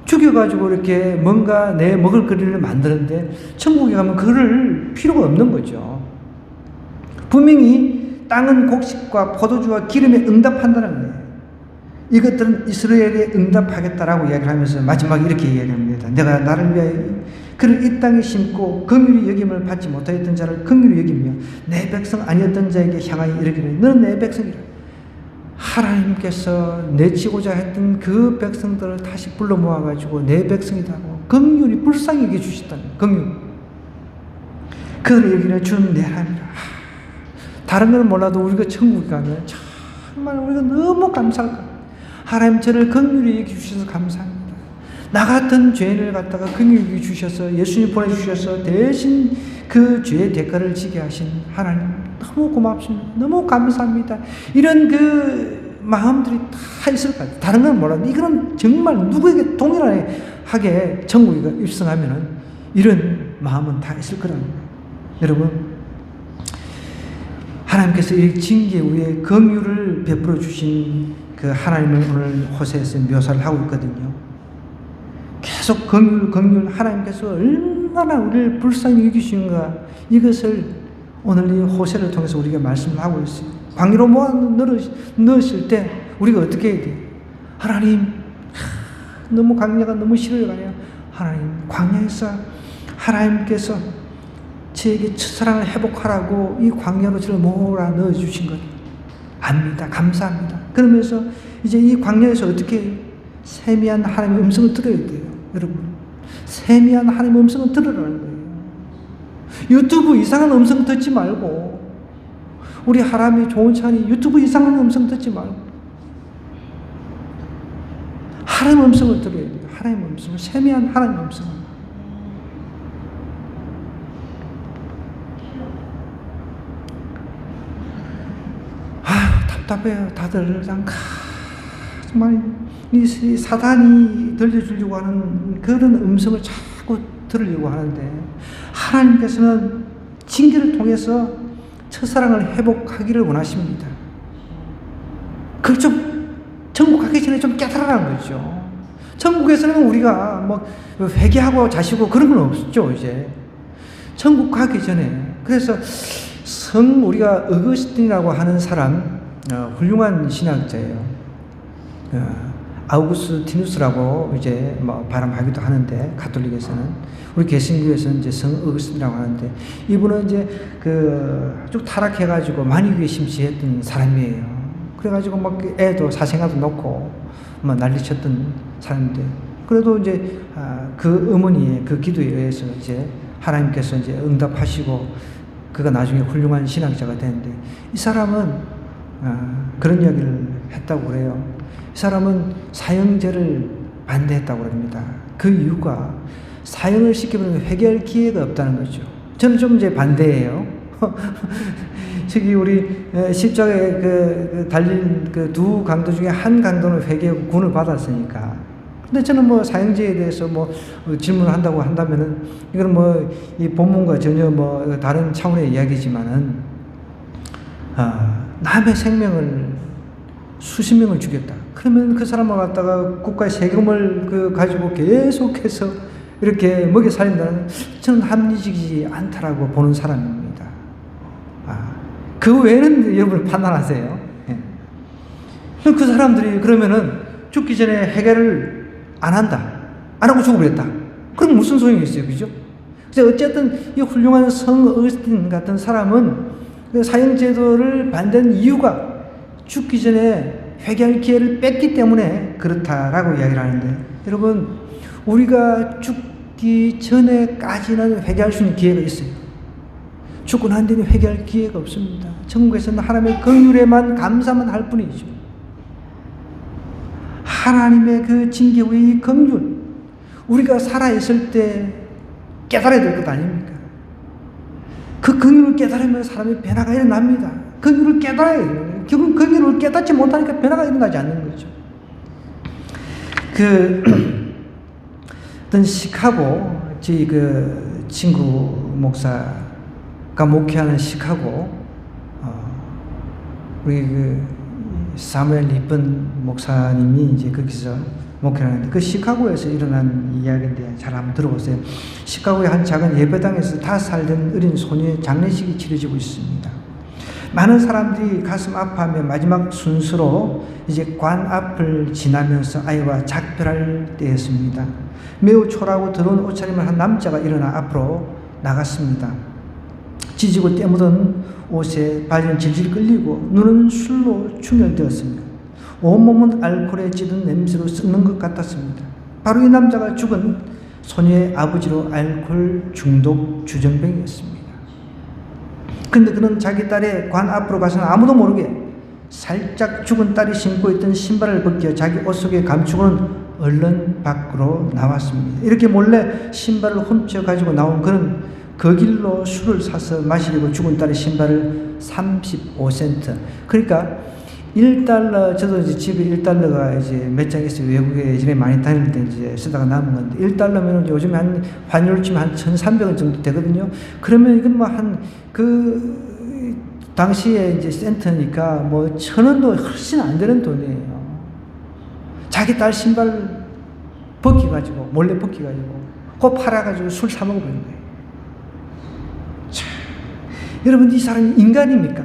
죽여가지고 이렇게 뭔가 내 먹을 거리를 만드는데 천국에 가면 그럴 필요가 없는 거죠. 분명히 땅은 곡식과 포도주와 기름에 응답한다는 거예요. 이것들은 이스라엘에 응답하겠다라고 이야기를 하면서 마지막에 이렇게 이야기합니다. 내가 나를 위하여 그를 이 땅에 심고 긍휼히 여김을 받지 못하였던 자를 긍휼히 여기며 내 백성 아니었던 자에게 향하여 이르기를 너는 내 백성이라. 하나님께서 내치고자 했던 그 백성들을 다시 불러 모아가지고 내 백성이라고 긍휼히 불쌍히 여겨주셨다는 긍휼. 그를 여기는 주는 내 하나님이라. 다른 건 몰라도 우리가 천국에 가면 정말 우리가 너무 감사할 거예요. 하나님 저를 긍휼히 여겨주셔서 감사합니다. 나 같은 죄인을 갖다가 긍휼히 여겨주셔서 예수님 보내주셔서 대신 그 죄의 대가를 지게 하신 하나님 너무 고맙습니다. 너무 감사합니다. 이런 그 마음들이 다 있을 것 같아요. 다른 건 몰라도 이거는 정말 누구에게 동일하게 천국에 입성하면은 이런 마음은 다 있을 거라는 거예요. 여러분, 하나님께서 이 징계 후에 긍휼을 베풀어 주신 그 하나님을 오늘 호세에서 묘사를 하고 있거든요. 계속 긍휼 하나님께서 얼마나 우리를 불쌍히 여기시는가 이것을 오늘 이 호세를 통해서 우리가 말씀을 하고 있어요. 광야로 모아 넣으실 때 우리가 어떻게 해야 돼요? 하나님, 너무 광야가 너무 싫어요. 하나님, 광야에서 하나님께서 저에게 첫사랑을 회복하라고 이 광야로 저를 몰아 넣어주신 것 압니다. 감사합니다. 그러면서 이제 이 광야에서 어떻게 해요? 세미한 하나님의 음성을 들어야 돼요. 여러분, 세미한 하나님의 음성을 들으라는 거예요. 유튜브 이상한 음성 듣지 말고, 우리 하람이 좋은 찬이 유튜브 이상한 음성 듣지 말고 하나님의 음성을 들어야 돼요. 하나님의 음성을, 세미한 하나님의 음성을. 답답해요. 다들 정말 이 사단이 들려주려고 하는 그런 음성을 자꾸 들으려고 하는데, 하나님께서는 징계를 통해서 첫사랑을 회복하기를 원하십니다. 그걸 좀 천국 가기 전에 좀 깨달으라는 거죠. 천국에서는 우리가 뭐 회개하고 자시고 그런 건 없죠. 이제 천국 가기 전에. 그래서 우리가 어거스틴이라고 하는 사람, 훌륭한 신학자예요. 아우구스티누스라고 이제 뭐 발음하기도 하는데, 가톨릭에서는, 우리 개신교에서는 이제 성 어거스틴이라고 하는데, 이분은 이제 쭉 타락해가지고 만유교에 심취했던 사람이에요. 그래가지고 막 애도 사생아도 놓고 막 난리쳤던 사람인데, 그래도 이제 그 어머니의 그 기도에 의해서 이제 하나님께서 이제 응답하시고 그가 나중에 훌륭한 신학자가 되는데, 이 사람은 그런 이야기를 했다고 그래요. 이 사람은 사형제를 반대했다고 합니다. 그 이유가 사형을 시키면 회개할 기회가 없다는 거죠. 저는 좀 이제 반대예요. 저기 우리 십자가에 달린 그 두 강도 중에 한 강도는 회개하고 구원을 받았으니까. 근데 저는 뭐 사형제에 대해서 뭐 질문을 한다고 한다면은, 이건 뭐 이 본문과 전혀 뭐 다른 차원의 이야기지만은, 남의 생명을 수십 명을 죽였다. 그러면 그 사람을 갖다가 국가의 세금을 가지고 계속해서 이렇게 먹여 살린다는, 저는 합리적이지 않다라고 보는 사람입니다. 그 외에는 여러분 판단하세요. 예. 그 사람들이 그러면은 죽기 전에 해결을 안 한다, 안 하고 죽어버렸다. 그럼 무슨 소용이 있어요, 그죠? 그래서 어쨌든 이 훌륭한 성 어거스틴 같은 사람은 그 사형제도를 반대한 이유가 죽기 전에 회개할 기회를 뺐기 때문에 그렇다라고 이야기를 하는데, 여러분, 우리가 죽기 전에까지는 회개할 수 있는 기회가 있어요. 죽고 난 뒤에는 회개할 기회가 없습니다. 천국에서는 하나님의 긍휼에만 감사만 할 뿐이죠. 하나님의 그 징계 후의 긍휼, 우리가 살아있을 때 깨달아야 될 것 아닙니까? 그 긍휼을 깨달으면 사람의 변화가 일어납니다. 긍휼을 깨달아야 돼요. 결국 긍휼을 깨닫지 못하니까 변화가 일어나지 않는 거죠. 어떤 시카고, 저희 친구 목사가 목회하는 시카고, 우리 사무엘 리번 목사님이 이제 거기서 목회하는데, 그 시카고에서 일어난 이야기인데 잘 한번 들어보세요. 시카고의 한 작은 예배당에서 5살 된 어린 소녀의 장례식이 치러지고 있습니다. 많은 사람들이 가슴 아파하며 마지막 순서로 이제 관 앞을 지나면서 아이와 작별할 때였습니다. 매우 초라하고 더러운 옷차림을 한 남자가 일어나 앞으로 나갔습니다. 지지고 때 묻은 옷에 바지는 질질 끌리고 눈은 술로 충혈되었습니다. 온몸은 알코올에 찌든 냄새로 썩는 것 같았습니다. 바로 이 남자가 죽은 소녀의 아버지로 알코올 중독 주정뱅이였습니다. 그런데 그는 자기 딸의 관 앞으로 가서는 아무도 모르게 살짝 죽은 딸이 신고 있던 신발을 벗겨 자기 옷 속에 감추고는 얼른 밖으로 나왔습니다. 이렇게 몰래 신발을 훔쳐 가지고 나온 그는 그 길로 술을 사서 마시려고 죽은 딸의 신발을 35센트, 그러니까 1달러, 저도 이제 집에 1달러가 이제 몇 장 있어요. 외국에 예전에 많이 다닐 때 이제 쓰다가 남은 건데, 1달러면 요즘에 한 환율을 치면 한 1,300원 정도 되거든요. 그러면 이건 뭐 당시에 이제 센트니까 뭐 1,000원도 훨씬 안 되는 돈이에요. 자기 딸 신발 벗겨가지고, 몰래 벗겨가지고, 그거 팔아가지고 술 사먹어버린 거예요. 여러분, 이 사람이 인간입니까?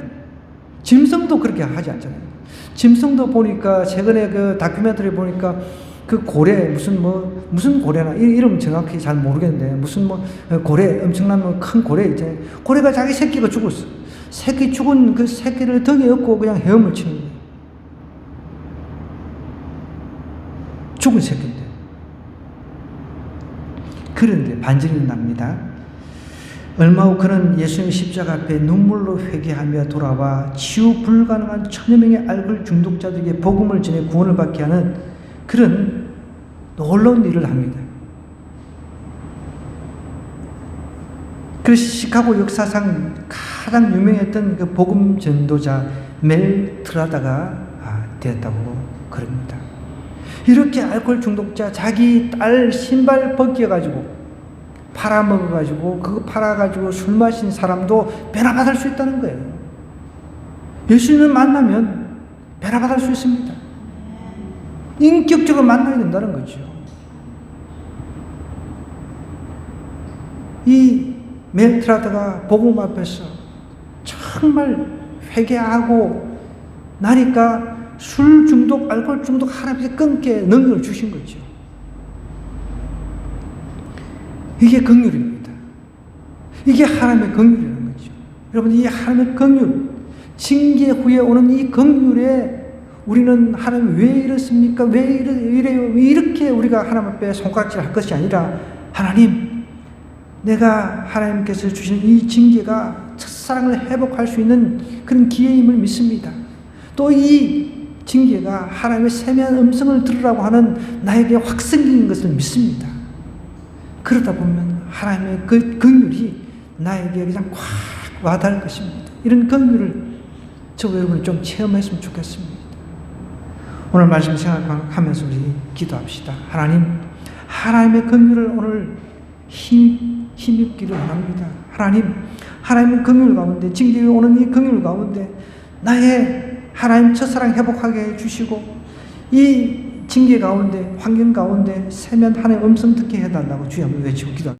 짐승도 그렇게 하지 않잖아요. 짐승도 보니까 최근에 그 다큐멘터리 보니까 그 고래 무슨 고래나 이름 정확히 잘 모르겠는데 무슨 고래 엄청난 큰 고래 있잖아요. 고래가 자기 새끼가 죽었어. 새끼 죽은 그 새끼를 등에 업고 그냥 헤엄을 치는 거예요. 죽은 새끼인데. 그런데 반전이 납니다. 얼마 후 그는 예수님 십자가 앞에 눈물로 회개하며 돌아와 치유 불가능한 천여 명의 알코올 중독자들에게 복음을 전해 구원을 받게 하는 그런 놀라운 일을 합니다. 그래서 시카고 역사상 가장 유명했던 그 복음 전도자 멜 트라다가 되었다고 그럽니다. 이렇게 알코올 중독자 자기 딸 신발 벗겨가지고 팔아먹어가지고 그거 팔아가지고 술 마신 사람도 변화받을 수 있다는 거예요. 예수님을 만나면 변화받을 수 있습니다. 인격적으로 만나야 된다는 거죠. 이 멜트라드가 복음 앞에서 정말 회개하고 나니까 술 중독, 알코올 중독 하나님께서 끊게 능력을 주신 거죠. 이게 긍휼입니다. 이게 하나님의 긍휼이라는 거죠. 여러분, 이 하나님의 긍휼, 징계 후에 오는 이 긍휼에 우리는 하나님 왜 이렇습니까? 왜 이래요? 이렇게 우리가 하나님 앞에 손가락질 할 것이 아니라 하나님, 내가 하나님께서 주시는 이 징계가 첫사랑을 회복할 수 있는 그런 기회임을 믿습니다. 또 이 징계가 하나님의 세미한 음성을 들으라고 하는 나에게 확성기인 것을 믿습니다. 그러다 보면 하나님의 그 긍휼이 나에게 그냥 꽉 와닿을 것입니다. 이런 긍휼을 저와 여러분 좀 체험했으면 좋겠습니다. 오늘 말씀 생각하면서 우리 기도합시다. 하나님, 하나님의 긍휼을 오늘 힘입기를 원합니다. 하나님, 하나님의 긍휼 가운데, 징계에 오는 이 긍휼 가운데 나의 하나님 첫사랑 회복하게 해주시고 이 징계 가운데, 환경 가운데 세면 하나님의 음성 듣게 해달라고 주여 한번 외치고 기도합니다.